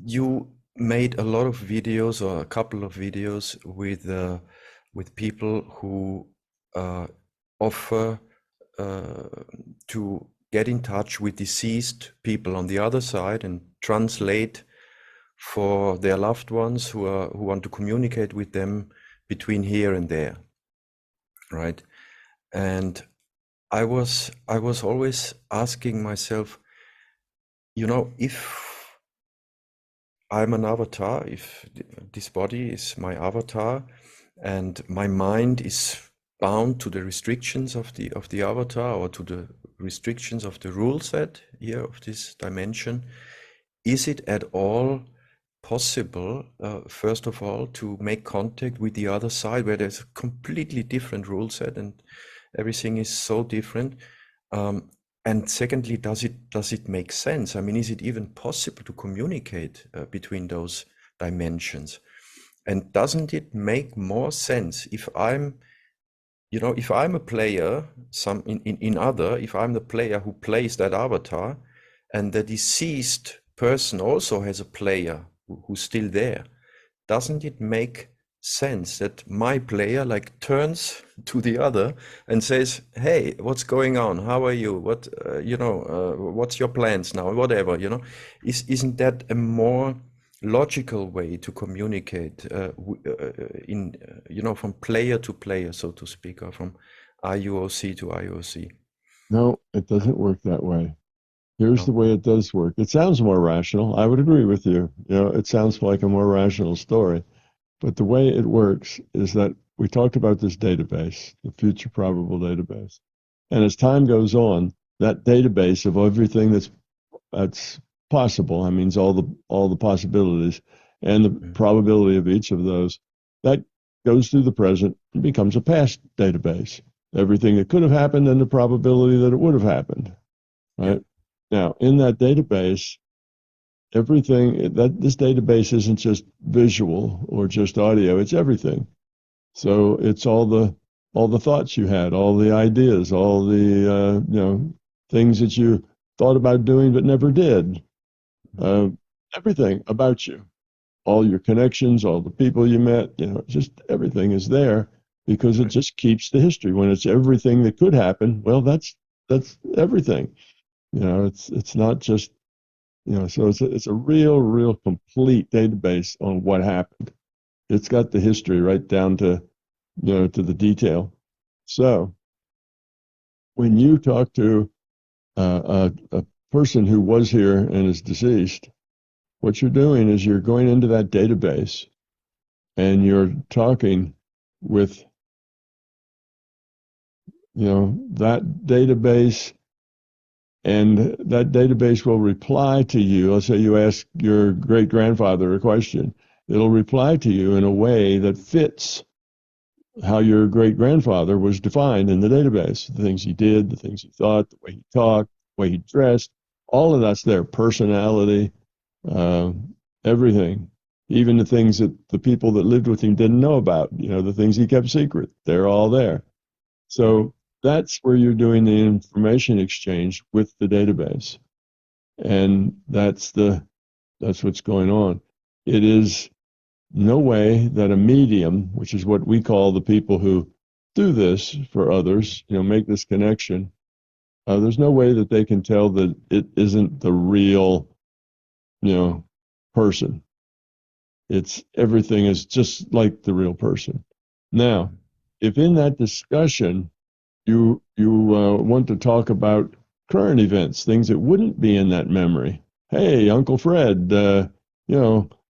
you made a lot of videos or a couple of videos with people who offer to get in touch with deceased people on the other side and translate for their loved ones who want to communicate with them between here and there, right? And I was always asking myself, if I'm an avatar, if this body is my avatar and my mind is bound to the restrictions of the avatar or to the restrictions of the rule set here of this dimension, is it at all possible, first of all, to make contact with the other side where there's a completely different rule set and everything is so different? And secondly, does it make sense? I mean, is it even possible to communicate between those dimensions? And doesn't it make more sense if I'm a player, if I'm the player who plays that avatar, and the deceased person also has a player who's still there, doesn't it make sense that my player like turns to the other and says, "Hey, what's going on? How are you? What's your plans now? Whatever, isn't that a more logical way to communicate from player to player, so to speak, or from IUOC to IUOC?" No, it doesn't work that way. Here's the way it does work. It sounds more rational. I would agree with you. It sounds like a more rational story. But the way it works is that we talked about this database, the future probable database. And as time goes on, that database of everything that's possible, I mean, all the possibilities and the probability of each of those, that goes through the present and becomes a past database. Everything that could have happened and the probability that it would have happened. Right? Now, in that database, this database isn't just visual or just audio, it's everything. So it's all the thoughts you had, all the ideas, all the things that you thought about doing but never did. Everything about you, all your connections, all the people you met, just everything is there because it just keeps the history. When it's everything that could happen, well, that's everything. It's not just, so it's a real complete database on what happened. It's got the history right down to, to the detail. So when you talk to a person who was here and is deceased, what you're doing is you're going into that database and you're talking with, that database, and that database will reply to you. Let's say you ask your great-grandfather a question. It'll reply to you in a way that fits how your great-grandfather was defined in the database. The things he did, the things he thought, the way he talked, the way he dressed, all of that's there. Personality, everything. Even the things that the people that lived with him didn't know about, the things he kept secret, they're all there. So that's where you're doing the information exchange with the database. And that's what's going on. It is no way that a medium, which is what we call the people who do this for others, make this connection, there's no way that they can tell that it isn't the real, person. Everything is just like the real person. Now, if in that discussion you want to talk about current events, things that wouldn't be in that memory. Hey, Uncle Fred,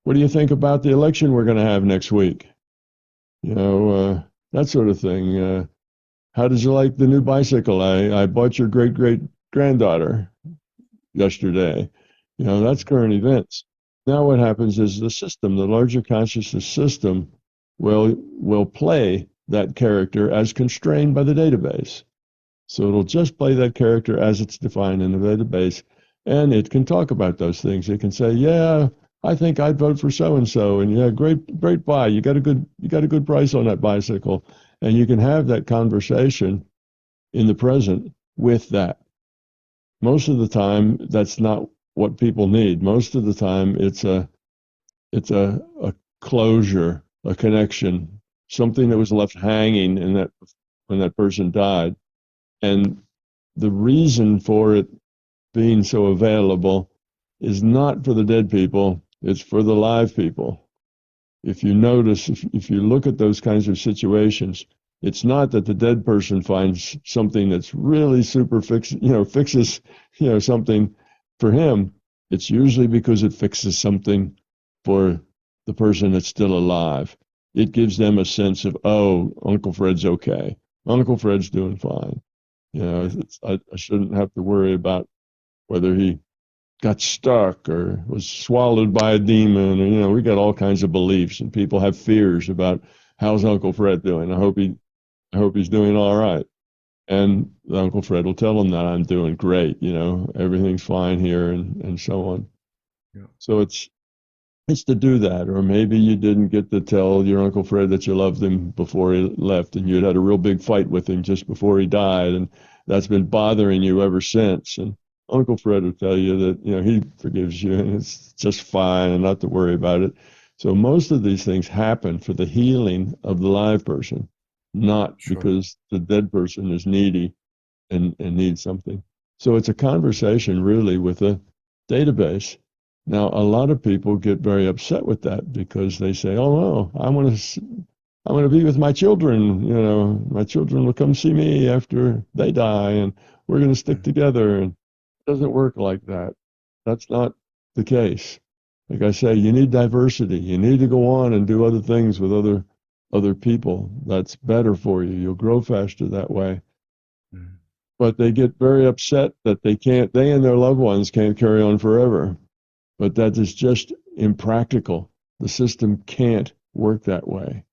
what do you think about the election we're going to have next week? That sort of thing. How did you like the new bicycle I bought your great-great-granddaughter yesterday? That's current events. Now what happens is the system, the larger consciousness system, will play that character as constrained by the database. So it'll just play that character as it's defined in the database, and it can talk about those things. It can say, "Yeah, I think I'd vote for so and so," and "Yeah, great buy. You got a good price on that bicycle," and you can have that conversation in the present with that. Most of the time, that's not what people need. Most of the time, it's a it's a closure, a connection, something that was left hanging in that when that person died. And the reason for it being so available is not for the dead people, it's for the live people. If you notice, if you look at those kinds of situations, it's not that the dead person finds something that's really super fixes, something for him. It's usually because it fixes something for the person that's still alive. It gives them a sense of, oh, Uncle Fred's okay. Uncle Fred's doing fine. Yeah. I shouldn't have to worry about whether he got stuck or was swallowed by a demon. Or, we got all kinds of beliefs, and people have fears about how's Uncle Fred doing. I hope he's doing all right. And Uncle Fred will tell him that I'm doing great. Everything's fine here, and so on. Yeah. So it's to do that. Or maybe you didn't get to tell your Uncle Fred that you loved him before he left, and you'd had a real big fight with him just before he died, and that's been bothering you ever since. And Uncle Fred will tell you that, he forgives you and it's just fine and not to worry about it. So most of these things happen for the healing of the live person, not Sure. because the dead person is needy and needs something. So it's a conversation really with a database. Now, a lot of people get very upset with that because they say, "Oh no, I want to be with my children. My children will come see me after they die, and we're going to stick Mhm. together." And it doesn't work like that. That's not the case. Like I say, you need diversity. You need to go on and do other things with other people. That's better for you. You'll grow faster that way. Mhm. But they get very upset that they and their loved ones can't carry on forever. But that is just impractical. The system can't work that way.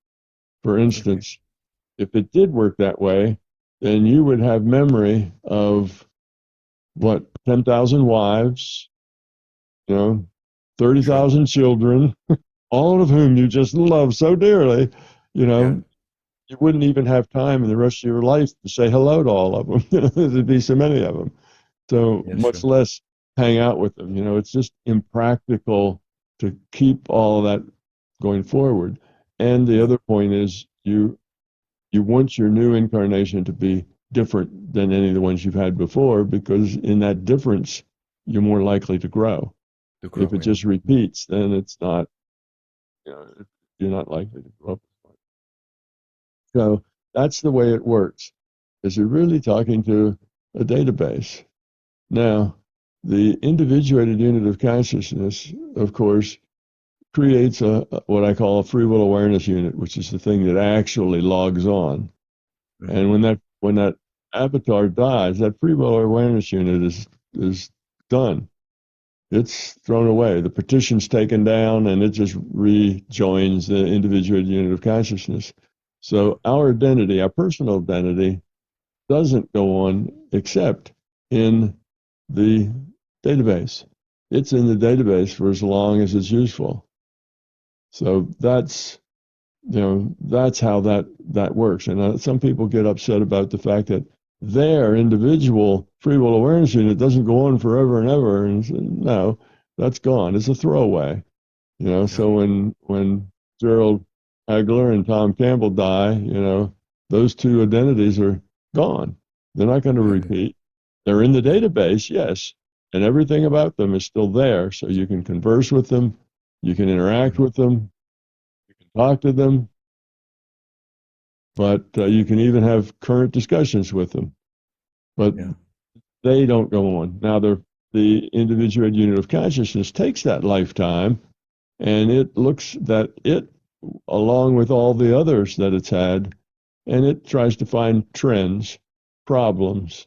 For Okay. instance, if it did work that way, then you would have memory of what, 10,000 wives, you know, Sure. 30,000 children, all of whom you just love so dearly, you Yeah. know, you wouldn't even have time in the rest of your life to say hello to all of them. There'd be so many of them. So Yeah. much Sure. less hang out with them. It's just impractical to keep all that going forward. And the Yeah. other point is you want your new incarnation to be different than any of the ones you've had before, because in that difference you're more likely to grow. To If it grow. Yeah. just repeats, then it's not, you're not likely to grow. So that's the way it works. Is you're really talking to a database. Now, the individuated unit of consciousness, of course, creates what I call a free will awareness unit, which is the thing that actually logs on. And Hmm. when that avatar dies, that free will awareness unit is done. It's thrown away. The petition's taken down, and it just rejoins the individuated unit of consciousness. Yeah. So our identity, our personal identity, doesn't go on except in the database. It's in the database for as long as it's useful. So that's how that works. And some people get upset about the fact that their individual free will awareness unit doesn't go on forever and ever. And no, that's gone. It's a throwaway. Yeah. So when Gerald Hagler and Tom Campbell die, those two identities are gone. They're not going to Okay. repeat. They're in the Yeah. database, yes, and everything about them is still there. So you can converse with them, you can interact Mhm. with them, you can talk to them, but you can even have current discussions with them. But Yeah. they don't go on. Now, the individual unit of consciousness takes that lifetime, and it looks that it, along with all the others that it's had, and it tries to find trends, problems,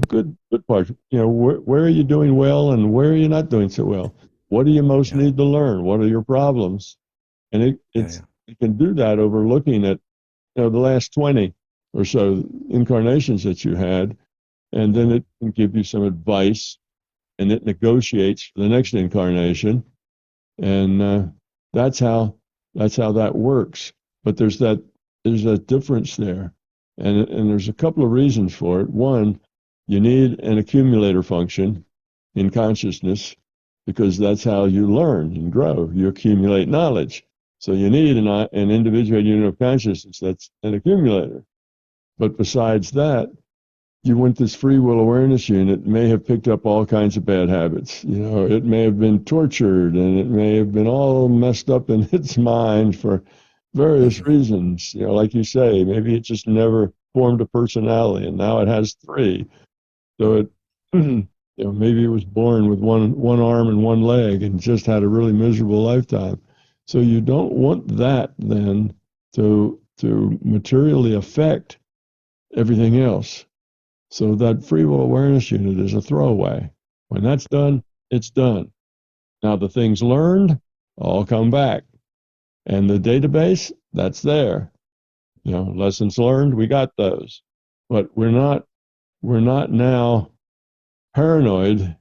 good parts. Where are you doing well and where are you not doing so well? What do you most Yeah. need to learn? What are your problems? And Yeah. Yeah. it can do that over looking at the last 20 or so incarnations that you had, and then Mhm. it can give you some advice, and it negotiates for the next incarnation, and that's how that works. But there's a difference there, and there's a couple of reasons for it. One, you need an accumulator function in consciousness, because that's how you learn and grow. You accumulate knowledge. So you need an individual unit of consciousness that's an accumulator. But besides that, you want this free will awareness unit may have picked up all kinds of bad habits. You know, it may have been tortured and it may have been all messed up in its mind for various reasons. You know, like you say, maybe it just never formed a personality and now it has three. So it, you know, maybe it was born with one arm and one leg and just had a really miserable lifetime. So you don't want that then to materially affect everything else. So that free will awareness unit is a throwaway. When that's done, it's done. Now the things learned all come back. And the database, that's there. You know, lessons learned, we got those. But we're not now paranoid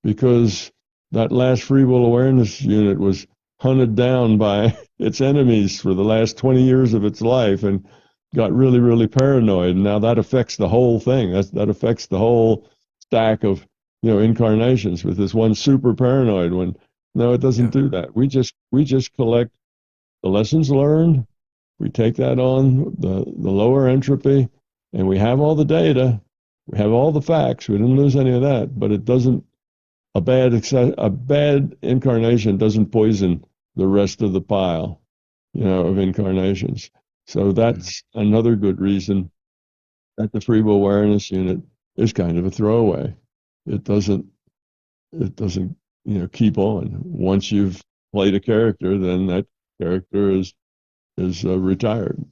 because that last free will awareness unit was hunted down by its enemies for the last 20 years of its life and got really, really paranoid. And now that affects the whole thing. That affects the whole stack of, you know, incarnations with this one super paranoid one. No, it doesn't do that. We just collect the lessons learned. We take that on the lower entropy, and we have all the data. We have all the facts. We didn't lose any of that, but it doesn't. A bad incarnation doesn't poison the rest of the pile, you know, of incarnations. So that's another good reason that the free will awareness unit is kind of a throwaway. It doesn't, you know, keep on. Once you've played a character, then that character is retired.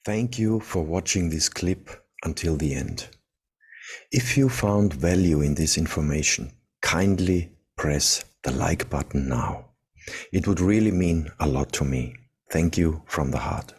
Thank you for watching this clip until the end. If you found value in this information, kindly press the like button now. It would really mean a lot to me. Thank you from the heart.